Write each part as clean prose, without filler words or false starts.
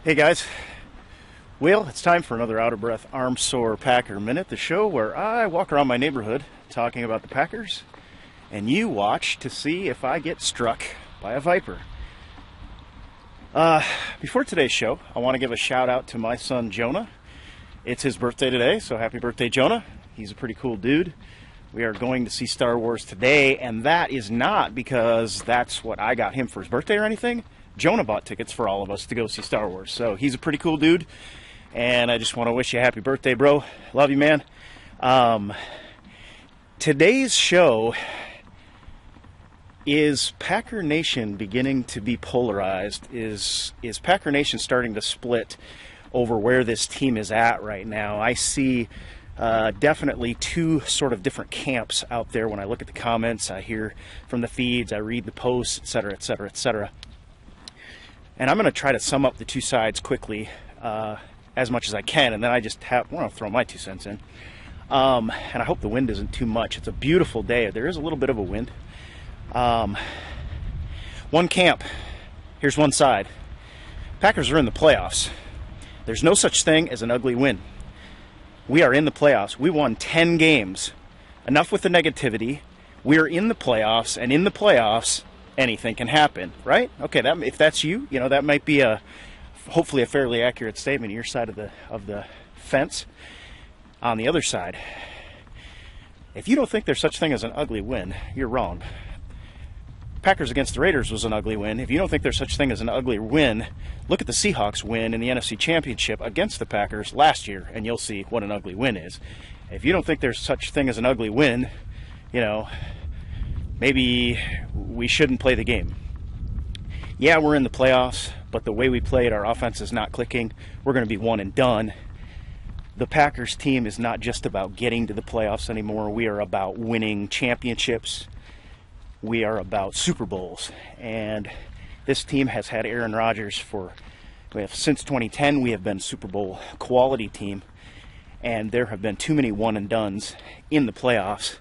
Hey guys, well, it's time for another Out of Breath Arm Sore Packer Minute, the show where I walk around my neighborhood talking about the Packers, and you watch to see if I get struck by a viper. Before today's show, I want to give a shout out to my son Jonah. It's his birthday today, so happy birthday, Jonah. He's a pretty cool dude. We are going to see Star Wars today, and that is not because that's what I got him for his birthday or anything. Jonah bought tickets for all of us to go see Star Wars, so he's a pretty cool dude, and I just want to wish you a happy birthday, bro. Love you, man. Today's show is Packernation beginning to be polarized? Is Packernation starting to split over where this team is at right now? I see definitely two sort of different camps out there when I look at the comments. I hear from the feeds, I read the posts, etc., etc., etc. And I'm going to try to sum up the two sides quickly as much as I can, and then I just want to throw my 2 cents in. And I hope the wind isn't too much. It's a beautiful day. There is a little bit of a wind. One camp. Here's one side. Packers are in the playoffs. There's no such thing as an ugly win. We are in the playoffs. We won 10 games. Enough with the negativity. We're in the playoffs, and in the playoffs, anything can happen, right? Okay, if that's you, that might be hopefully a fairly accurate statement on your side of the fence. On the other side, if you don't think there's such thing as an ugly win, you're wrong. Packers against the Raiders was an ugly win. If you don't think there's such thing as an ugly win, look at the Seahawks win in the NFC Championship against the Packers last year, and you'll see what an ugly win is. If you don't think there's such thing as an ugly win, maybe we shouldn't play the game. Yeah, we're in the playoffs, but the way we played, our offense is not clicking. We're going to be one and done. The Packers team is not just about getting to the playoffs anymore. We are about winning championships. We are about Super Bowls. And this team has had Aaron Rodgers since 2010. We have been Super Bowl quality team. And there have been too many one and dones in the playoffs.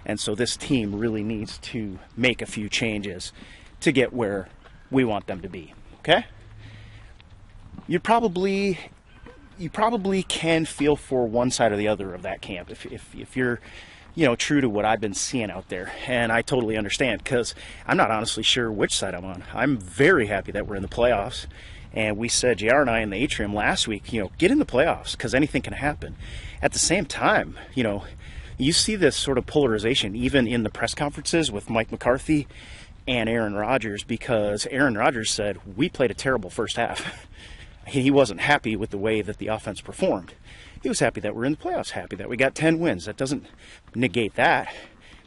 And so this team really needs to make a few changes to get where we want them to be. Okay? You probably can feel for one side or the other of that camp if you're true to what I've been seeing out there. And I totally understand, because I'm not honestly sure which side I'm on. I'm very happy that we're in the playoffs. And we said, JR and I in the atrium last week, get in the playoffs because anything can happen. At the same time, you see this sort of polarization even in the press conferences with Mike McCarthy and Aaron Rodgers, because Aaron Rodgers said, we played a terrible first half. He wasn't happy with the way that the offense performed. He was happy that we're in the playoffs, happy that we got 10 wins. That doesn't negate that,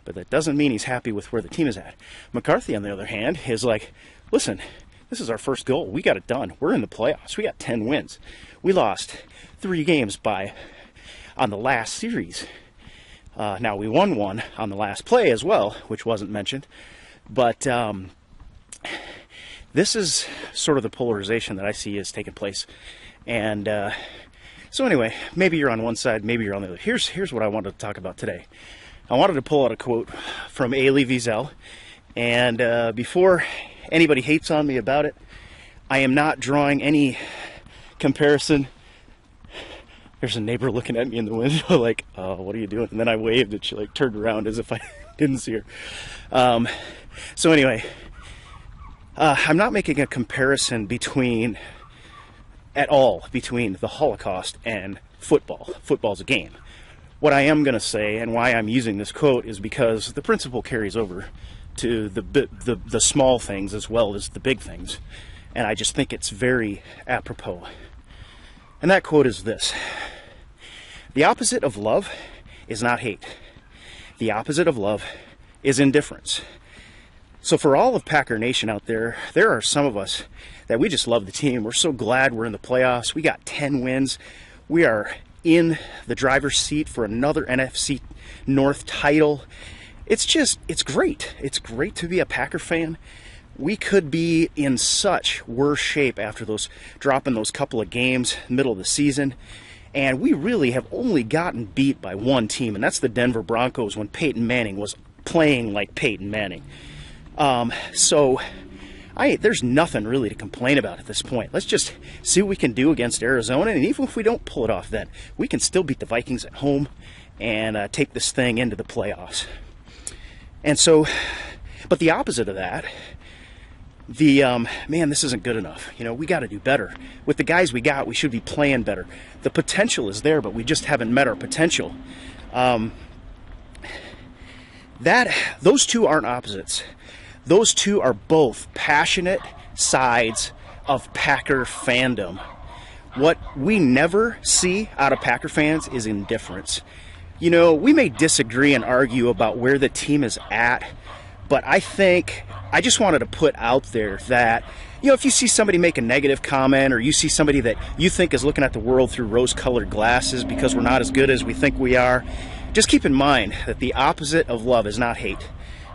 but that doesn't mean he's happy with where the team is at. McCarthy, on the other hand, is like, listen, this is our first goal. We got it done. We're in the playoffs. We got 10 wins. We lost 3 games on the last series. Now, we won one on the last play as well, which wasn't mentioned. But this is sort of the polarization that I see is taking place. And so anyway, maybe you're on one side, maybe you're on the other. Here's what I wanted to talk about today. I wanted to pull out a quote from Elie Wiesel. And before anybody hates on me about it, I am not drawing any comparison. There's a neighbor looking at me in the window like, oh, what are you doing? And then I waved and she turned around as if I didn't see her. So anyway, I'm not making a comparison between the Holocaust and football. Football's a game. What I am going to say, and why I'm using this quote, is because the principle carries over to the small things as well as the big things. And I just think it's very apropos. And that quote is this: the opposite of love is not hate. The opposite of love is indifference. So for all of Packer Nation out there, there are some of us that we just love the team. We're so glad we're in the playoffs. We got 10 wins. We are in the driver's seat for another NFC North title. It's great. It's great to be a Packer fan. We could be in such worse shape after dropping those couple of games middle of the season. And we really have only gotten beat by one team, and that's the Denver Broncos when Peyton Manning was playing like Peyton Manning. So there's nothing really to complain about at this point. Let's just see what we can do against Arizona, and even if we don't pull it off then, we can still beat the Vikings at home and take this thing into the playoffs. And so, but the opposite of that, man, this isn't good enough. You know, we got to do better. With the guys we got, we should be playing better. The potential is there, but we just haven't met our potential. Those two aren't opposites. Those two are both passionate sides of Packer fandom. What we never see out of Packer fans is indifference. You know, we may disagree and argue about where the team is at, but I just wanted to put out there that, you know, if you see somebody make a negative comment, or you see somebody that you think is looking at the world through rose-colored glasses because we're not as good as we think we are, just keep in mind that the opposite of love is not hate.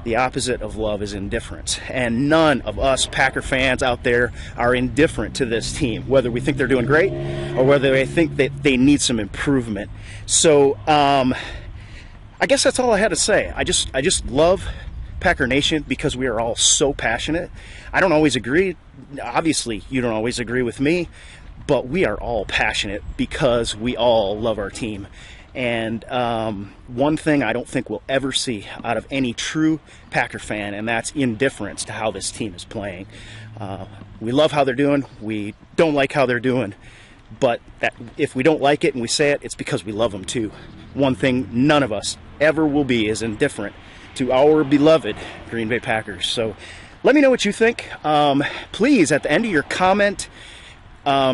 The opposite of love is indifference. And none of us Packer fans out there are indifferent to this team, whether we think they're doing great or whether they think that they need some improvement. So I guess that's all I had to say. I just love Packernation because we are all so passionate. I don't always agree. Obviously, you don't always agree with me, but we are all passionate because we all love our team. And one thing I don't think we'll ever see out of any true Packer fan, and that's indifference to how this team is playing. We love how they're doing. We don't like how they're doing. But if we don't like it and we say it, it's because we love them too. One thing none of us ever will be is indifferent to our beloved Green Bay Packers. So let me know what you think. Please, at the end of your comment,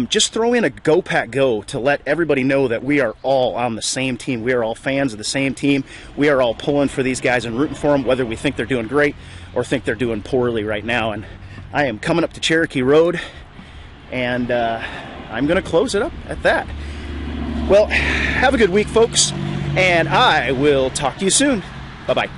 just throw in a Go Pack Go to let everybody know that we are all on the same team. We are all fans of the same team. We are all pulling for these guys and rooting for them, whether we think they're doing great or think they're doing poorly right now. And I am coming up to Cherokee Road, and I'm going to close it up at that. Well, have a good week, folks, and I will talk to you soon. Bye-bye.